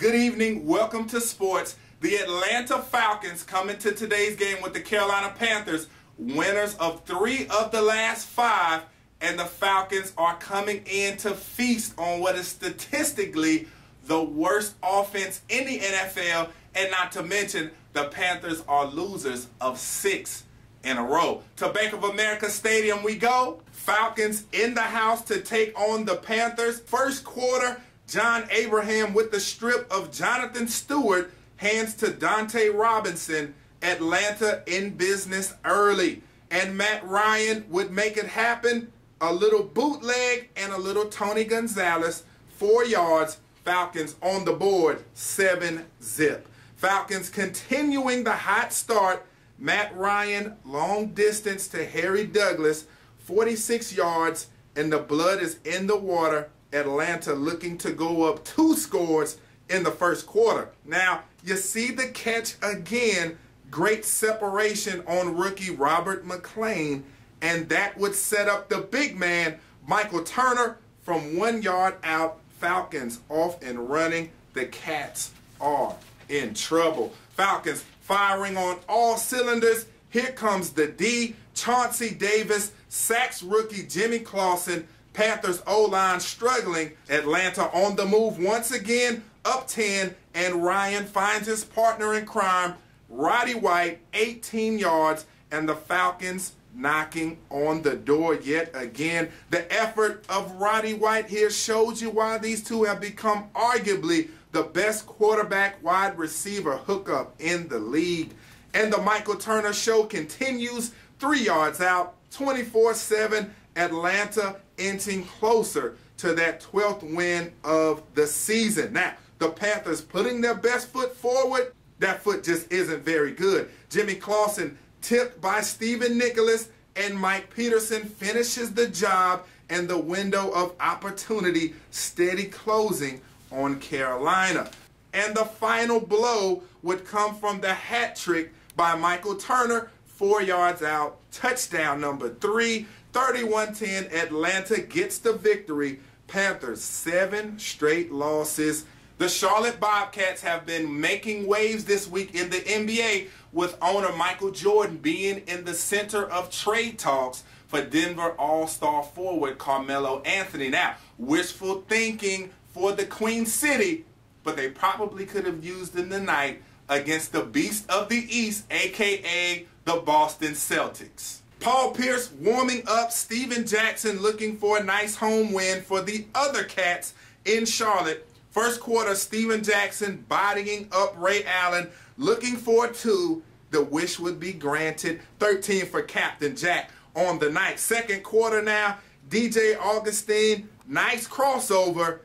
Good evening. Welcome to sports. The Atlanta Falcons come into today's game with the Carolina Panthers, winners of 3 of the last 5, and the Falcons are coming in to feast on what is statistically the worst offense in the NFL, and not to mention the Panthers are losers of 6 in a row. To Bank of America Stadium we go. Falcons in the house to take on the Panthers. First quarter, John Abraham with the strip of Jonathan Stewart hands to Dante Robinson. Atlanta in business early. And Matt Ryan would make it happen. A little bootleg and a little Tony Gonzalez. 4 yards. Falcons on the board. 7-zip. Falcons continuing the hot start. Matt Ryan, long distance to Harry Douglas. 46 yards. And the blood is in the water. Atlanta looking to go up 2 scores in the first quarter. Now, you see the catch again. Great separation on rookie Robert McClain. And that would set up the big man, Michael Turner, from 1 yard out. Falcons off and running. The Cats are in trouble. Falcons firing on all cylinders. Here comes the D. Chauncey Davis sacks rookie Jimmy Clausen. Panthers O-line struggling. Atlanta on the move once again, up 10, and Ryan finds his partner in crime, Roddy White, 18 yards, and the Falcons knocking on the door yet again. The effort of Roddy White here shows you why these two have become arguably the best quarterback wide receiver hookup in the league. And the Michael Turner show continues. 3 yards out, 24-7, Atlanta inching closer to that 12th win of the season. Now, the Panthers putting their best foot forward. That foot just isn't very good. Jimmy Clausen tipped by Stephen Nicholas, and Mike Peterson finishes the job, and the window of opportunity steady closing on Carolina. And the final blow would come from the hat trick by Michael Turner, 4 yards out, touchdown number 3, 31-10, Atlanta gets the victory. Panthers 7 straight losses. The Charlotte Bobcats have been making waves this week in the NBA, with owner Michael Jordan being in the center of trade talks for Denver All-Star forward Carmelo Anthony. Now, wishful thinking for the Queen City, but they probably could have used him tonight against the Beast of the East, a.k.a. the Boston Celtics. Paul Pierce warming up. Steven Jackson looking for a nice home win for the other Cats in Charlotte. First quarter, Steven Jackson bodying up Ray Allen, looking for 2. The wish would be granted. 13 for Captain Jack on the night. Second quarter now, DJ Augustine, nice crossover,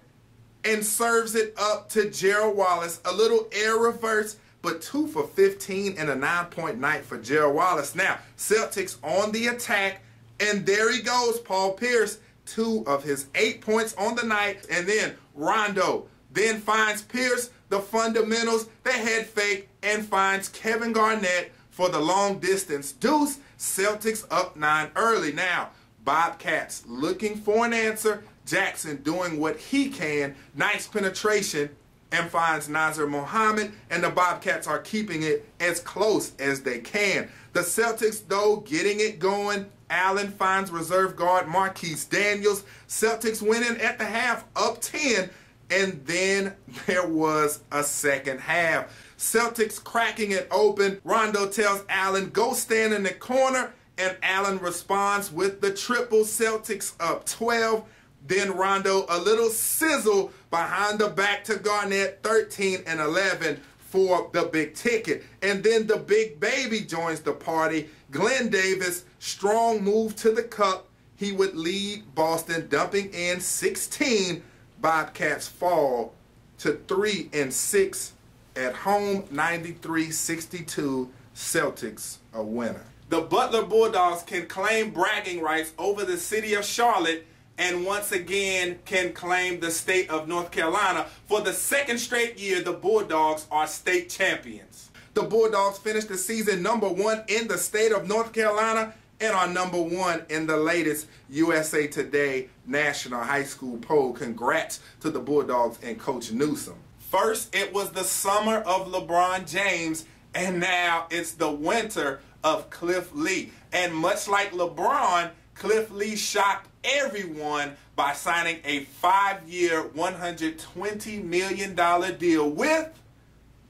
and serves it up to Gerald Wallace. A little air reverse, but 2 for 15 and a 9-point night for Gerald Wallace. Now, Celtics on the attack, and there he goes, Paul Pierce, 2 of his 8 points on the night, and then Rondo then finds Pierce, the fundamentals, the head fake, and finds Kevin Garnett for the long distance deuce. Celtics up 9 early. Now, Bobcats looking for an answer. Jackson doing what he can. Nice penetration, and finds Nazir Mohammed, and the Bobcats are keeping it as close as they can. The Celtics, though, getting it going. Allen finds reserve guard Marquise Daniels. Celtics winning at the half, up 10, and then there was a second half. Celtics cracking it open. Rondo tells Allen, go stand in the corner, and Allen responds with the triple. Celtics up 12. Then Rondo, a little sizzle behind the back to Garnett, 13 and 11 for the big ticket. And then the big baby joins the party. Glenn Davis, strong move to the cup. He would lead Boston, dumping in 16. Bobcats fall to 3-6 at home, 93-62. Celtics a winner. The Butler Bulldogs can claim bragging rights over the city of Charlotte, and once again can claim the state of North Carolina. For the 2nd straight year, the Bulldogs are state champions. The Bulldogs finished the season #1 in the state of North Carolina and are #1 in the latest USA Today National High School poll. Congrats to the Bulldogs and Coach Newsom. First, it was the summer of LeBron James, and now it's the winter of Cliff Lee. And much like LeBron, Cliff Lee shocked everyone by signing a 5-year, $120 million deal with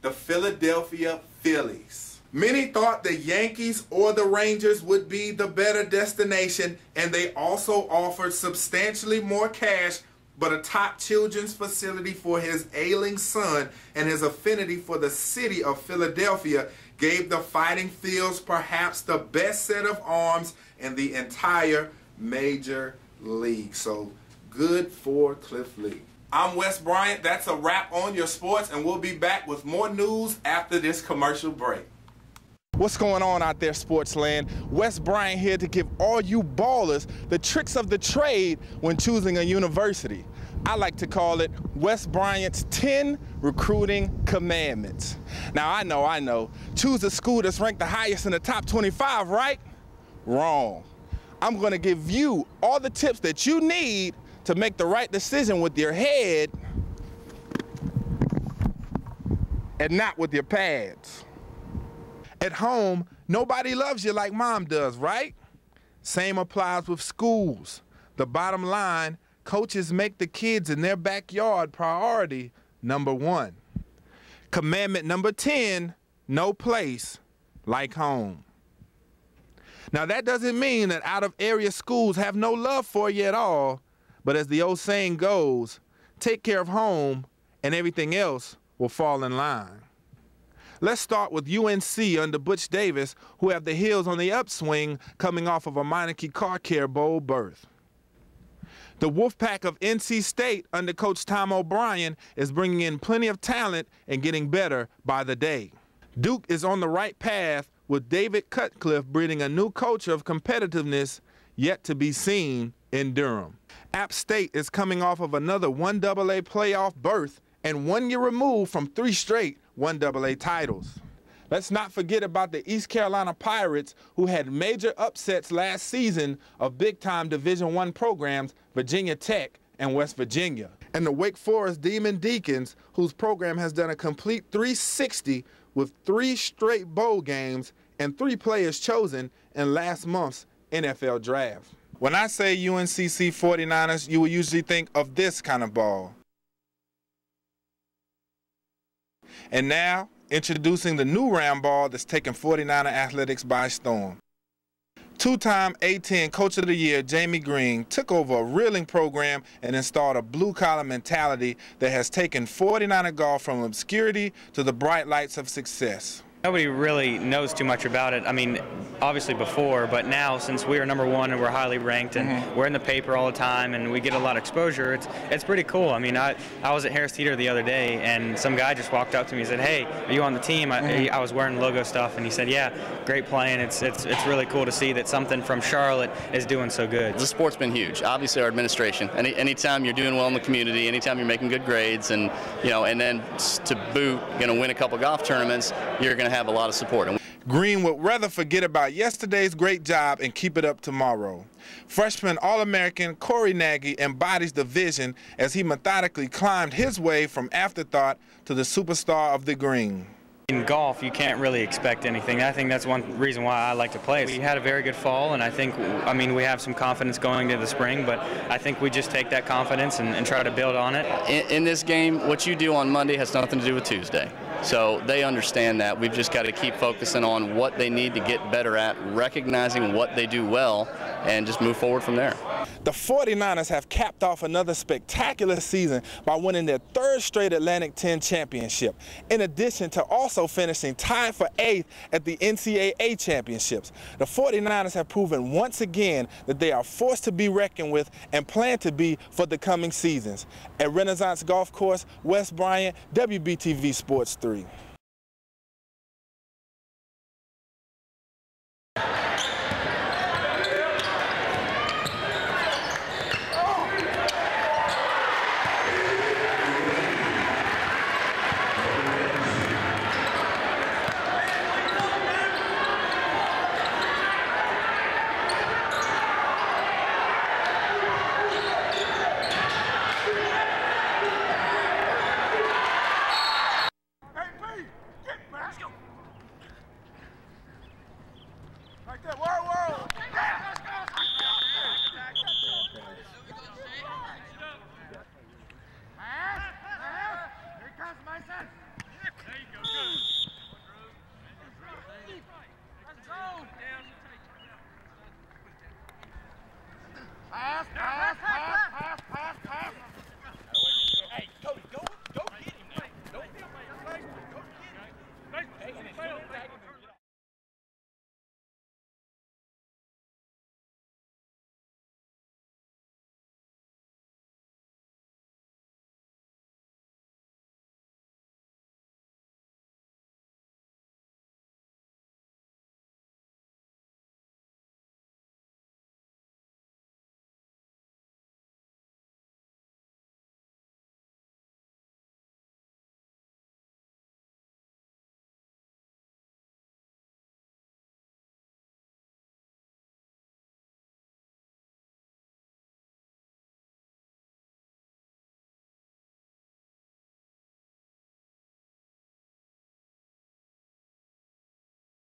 the Philadelphia Phillies. Many thought the Yankees or the Rangers would be the better destination, and they also offered substantially more cash, but a top children's facility for his ailing son and his affinity for the city of Philadelphia gave the Fighting Phils perhaps the best set of arms in the entire Major League. So good for Cliff Lee. I'm Wes Bryant. That's a wrap on your sports, and we'll be back with more news after this commercial break. What's going on out there, sports land? Wes Bryant here to give all you ballers the tricks of the trade when choosing a university. I like to call it Wes Bryant's 10 recruiting commandments. Now, I know. Choose a school that's ranked the highest in the top 25, right? Wrong. I'm going to give you all the tips that you need to make the right decision with your head and not with your pads. At home, nobody loves you like mom does, right? Same applies with schools. The bottom line, coaches make the kids in their backyard priority number 1. Commandment number 10, no place like home. Now, that doesn't mean that out-of-area schools have no love for you at all, but as the old saying goes, take care of home and everything else will fall in line. Let's start with UNC under Butch Davis, who have the Heels on the upswing coming off of a Meineke Car Care Bowl berth. The Wolfpack of NC State under Coach Tom O'Brien is bringing in plenty of talent and getting better by the day. Duke is on the right path with David Cutcliffe breeding a new culture of competitiveness yet to be seen in Durham. App State is coming off of another 1AA playoff berth and 1 year removed from 3 straight 1AA titles. Let's not forget about the East Carolina Pirates, who had major upsets last season of big-time Division I programs, Virginia Tech and West Virginia. And the Wake Forest Demon Deacons, whose program has done a complete 360 with 3 straight bowl games and 3 players chosen in last month's NFL draft. When I say UNCC 49ers, you will usually think of this kind of ball. And now, introducing the new round ball that's taken 49er athletics by storm. 2-time A-10 Coach of the Year Jamie Green took over a reeling program and installed a blue-collar mentality that has taken 49er golf from obscurity to the bright lights of success. Nobody really knows too much about it. I mean, obviously before, but now since we are #1 and we're highly ranked and we're in the paper all the time and we get a lot of exposure, it's pretty cool. I mean, I was at Harris Teeter the other day and some guy just walked up to me and said, "Hey, are you on the team?" I was wearing logo stuff and he said, "Yeah, great playing. It's really cool to see that something from Charlotte is doing so good." The sport's been huge. Obviously, our administration. Anytime you're doing well in the community, anytime you're making good grades, and and then to boot, win a couple golf tournaments, you're going to have a lot of support. Green would rather forget about yesterday's great job and keep it up tomorrow. Freshman All-American Corey Nagy embodies the vision as he methodically climbed his way from afterthought to the superstar of the green. In golf, you can't really expect anything. I think that's one reason why I like to play. We had a very good fall, and we have some confidence going into the spring, but I think we just take that confidence and try to build on it. In this game, what you do on Monday has nothing to do with Tuesday. So they understand that. We've just got to keep focusing on what they need to get better at, recognizing what they do well, and just move forward from there. The 49ers have capped off another spectacular season by winning their 3rd straight Atlantic 10 championship, in addition to also finishing tied for 8th at the NCAA championships. The 49ers have proven once again that they are forced to be reckoned with and plan to be for the coming seasons. At Renaissance Golf Course, Wes Bryant, WBTV Sports 3.